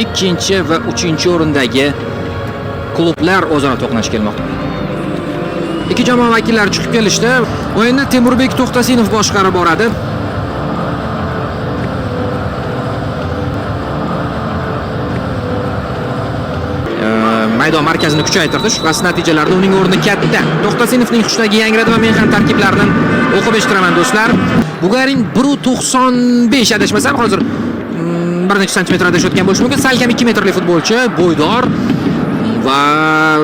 ikkinchi va 3-o'rindagi klublar o'zaro to'qnash kelmoqda. Ikki jamoa vakillari chiqib kelishdi. O'yinni Temurbek To'xtasinov boshqarib boradi. Maydon markazini kuchaytirdi. Shubhasiz natijalarda uning o'rni katta. To'xtasinovning xushlagi yangradi va men ham tarkiblardan o'qib eshitiraman do'stlar. Bugarin 1.95 adashmasam hozir bir necha santimetr adashayotgan bo'lishi mumkin. Salkam 2 metrli futbolchi, bo'ydor va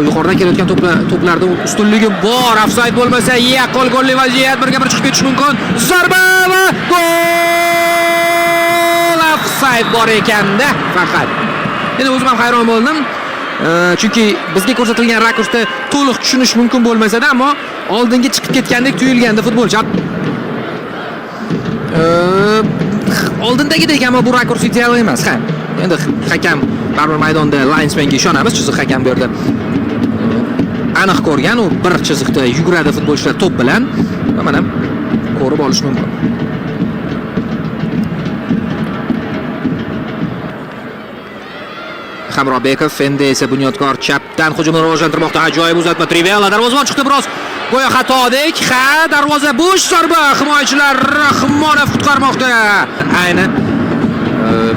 yuqoridan kelayotgan to'plarda ustunligi bor. Ofsayd bo'lmasa, yaqqol golli vaziyat, birga bir chiqib ketish mumkin. Zarba va gol! Ofsayd bor ekanda faqat. Endi o'zim ham hayron bo'ldim. Chunki bizga ko'rsatilgan rakursda to'liq tushunish mumkin bo'lmasa-da, ammo oldinga chiqib ketgandek tuyulganda futbolchi. Oldindagidek, ammo bu rakurs ideal emas. Ha, endi hakam baribir maydonda linesmenga ishonamiz, chiziq hakam bu yerda aniq ko'rgan, u bir chiziqda yuguradi futbolchilar to'p bilan. Mana ko'rib olish mumkin. Hamrobekov endi esa Bunyodkor chapdan hujumni rivojlantirmoqda. Ajoyib uzatma. Trivella darvozabon chiqdi biroz. Go'yo xatodek. Ha, darvoza bo'sh, zarba. Himoyachilar Rahmonov qutqarmoqda. Aynan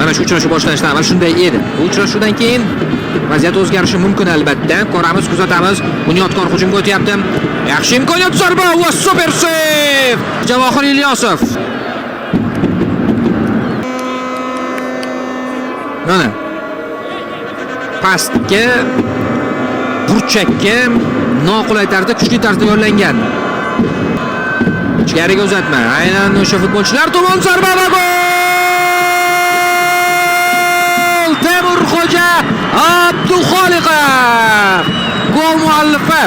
mana shu uchrashuv boshlanishidan avval shunday edi. Bu uchrashuvdan keyin vaziyat o'zgarishi mumkin albatta. Ko'ramiz, kuzatamiz. Bunyodkor hujumga o'tyapti. Yaxshi imkoniyat, zarba va super save. Javohir Ilyosov. Mana pastga, burchakka noqulay tarzda, kuchli tarzda yo'llangan. Ichkariga uzatma. Aynan o'sha futbolchilar tomon zarba va gol! Temurxo'ja Abduxoliqov gol muallifi.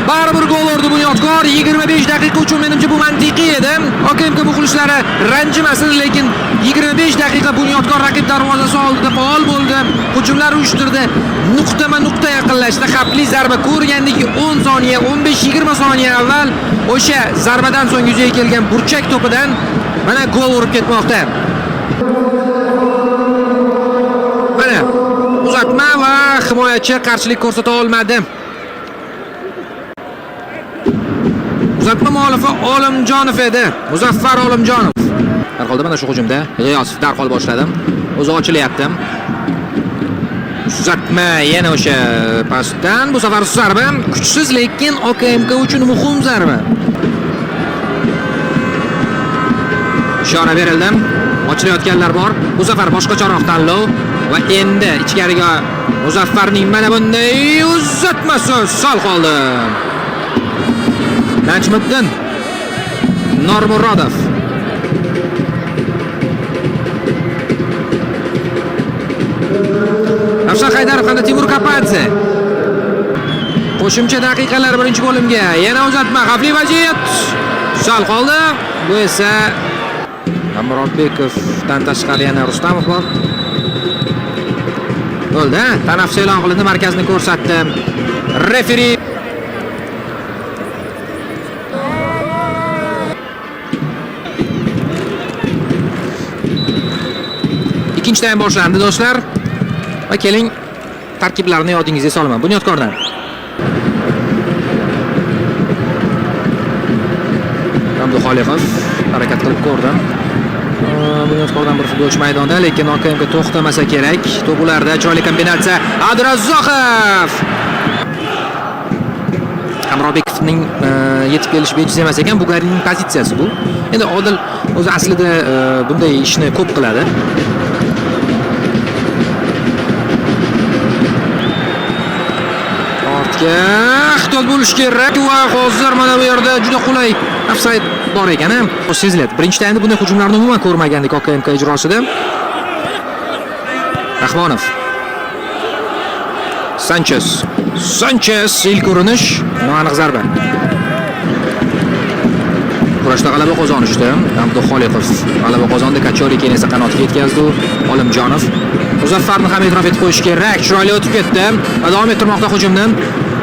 Baribir gol urdi Bunyodkor. 25 daqiqa uchun menimcha bu mantiqiy edi. OKMK muxlislari ranjimasin, lekin 25 daqiqa Bunyodkor raqib darvozasi oldida faol bo'ldi. Hujumlar uyushtirdi. Nuqtama-nuqta yaqinlashdi. Xavfli zarba ko'rgandek 10 soniya, 15-20 soniya avval o'sha zarbadan so'ng yuzaga kelgan burchak to'pidan mana gol urib ketmoqda. Mana uzatma va himoyachi qarshilik ko'rsata olmadi. Uzatma muallifi Olimjonov edi. Muzaffar Olimjonov. Darholda mana shu hujumda G'iyosov darhol boshladi. O'zi ochilyapti. Uzatma yana o'sha pastdan, bu safar zarba kuchsiz, lekin OKMK uchun muhim zarba. Ishora berildi. Ochilayotganlar bor. Bu safar boshqacharoq tanlov va endi ichkariga Muzaffarning mana bunday uzatmasi sal qoldi. Najmiddin Normurodov. Ravshan Haydarov hamda Timur Kapadze. Qo'shimcha daqiqalar birinchi bo'limga. Yana uzatma, xavfli vaziyat. Sal qoldi. Bu esa Hamrobekovdan tashqari yana Rustamov bor. Bo'ldi. Tanaffus e'lon qilindi, markazni ko'rsatdi. Referi ikkinchi taym boshlandi do'stlar. Va keling tarkiblarni yodingizga solaman. Bunyodkordan Abduxoliqov harakat qilib ko'rdi. Bunyodkordan bir futbolchi maydonda, lekin OKMK to'xtamasa kerak. To'p ularda, chiroyli kombinatsiya. Abdurazzoqov. Hamrobekovning yetib kelish bejiz emas ekan, Bugarinning pozitsiyasi bu. Endi Odil o'zi aslida bunday ishni ko'p qiladi. Ehtiyot bo'lish kerak va hozir mana bu yerda juda qulay ofsayd bor ekan. Sezilyapti. Birinchi taymda bunday hujumlarni umuman ko'rmagandik OKMK ijrosida. Rahmonov. Sanchez ilk urinish, noaniq zarba. Kurashda g'alaba qozonishdi. Abduxoliqov g'alaba qozondi, Kachori keyin esa qanotga yetkazdi. Olimjonov Muzaffarni ham e'tirof etib qo'yish kerak. Chiroyli o'tib ketdi. Davom ettirmoqda hujumni.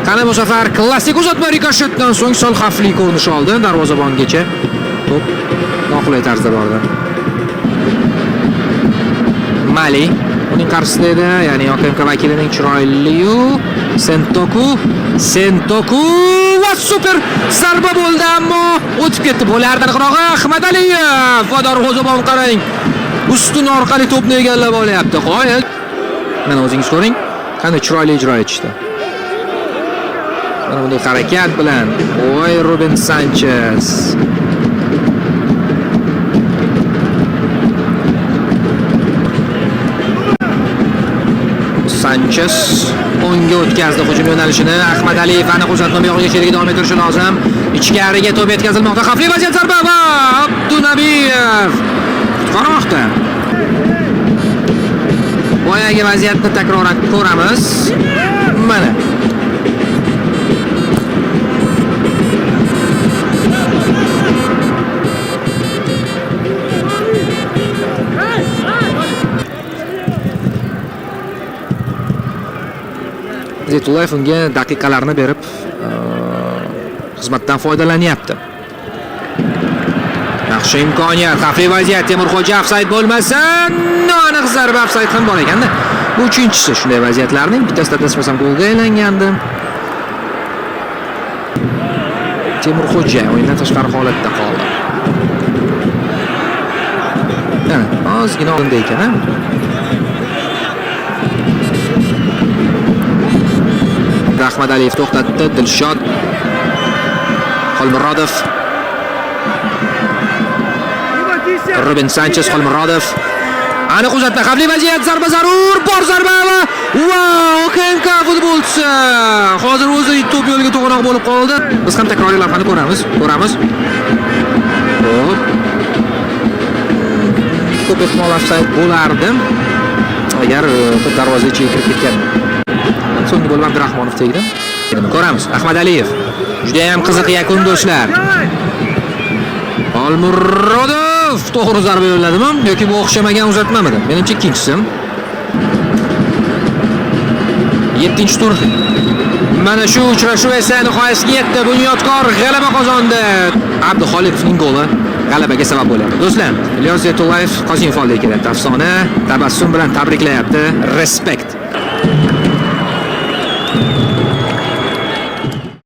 Qani bu safar klassik uzatma rikoshetdan so'ng sal xavfli ko'rinish oldi darvozabongacha. To'p noqulay tarzda bordi. Mali Uning qarshisida edi, ya'ni OKMK vakilining chiroyli-yu Sentoku va super zarba bo'ldi, ammo o'tib ketdi. Bo'lardan qirog'i Ahmadaliyev va darvozabon qarang. Ustun orqali to'pni egallab olyapti. Qoyil. Mana o'zingiz ko'ring, qanday chiroyli ijro etishdi. Mana bunday harakat bilan voy Ruben Sanchez. Sanchez o'ngga o'tkazdi hujum yo'nalishini. Ahmadaliyev aniq uzatma yo'g'iga sherigi davom ettirishi lozim. Ichkariga to'p yetkazilmoqda. Xavfli vaziyat zarba va Abdunabiyev qutqarmoqda. Boyagi vaziyatni takroran ko'ramiz. Mana Zetulayev unga daqiqalarni berib xizmatdan foydalanyapti. Yaxshi imkoniyat, xavfli vaziyat. Temurxo'ja ofsayd bo'lmasin. Aniq zarba ofsayd ham bor ekanda. Bu uchinchisi shunday vaziyatlarning. Bittasida tasmasam golga aylangandi. Temurxo'ja o'yindan tashqari holatda qoldi. Ozgina oldinda ekan. Ahmadaliyev to'xtatdi. Dilshod Xolmurodov, Ruben Sanchez, Xolmurodov. Aniq uzatma, xavfli vaziyat, zarba zarur, bor zarba va OKMK futbolchisi hozir o'zi to'p yo'liga to'g'anoq bo'lib qoldi. Biz ham takroriy lavhani ko'ramiz. Hop. Ko'p ehtimol ofsayd bo'lardi agar to'p darvoza ichiga kirib ketgan. So'nggi gol Abdurahmonov tegdi. Ko'ramiz. Ahmadaliyev. Juda ham qiziq yakun do'stlar. Xolmurodov to'g'ri zarba yo'lladimi yoki bu o'xshamagan uzatmamidi? Menimcha ikkinchisi. 7-tur. Mana shu uchrashuv esa nihoyasiga yetdi. Bunyodkor g'alaba qozondi. Abduxoliqovning goli g'alabaga sabab bo'lyapti. Do'stlar, Ilyos Zetulayev Qosimov oldiga kelyapti. Afsona tabassum bilan tabriklayapti. Respekt.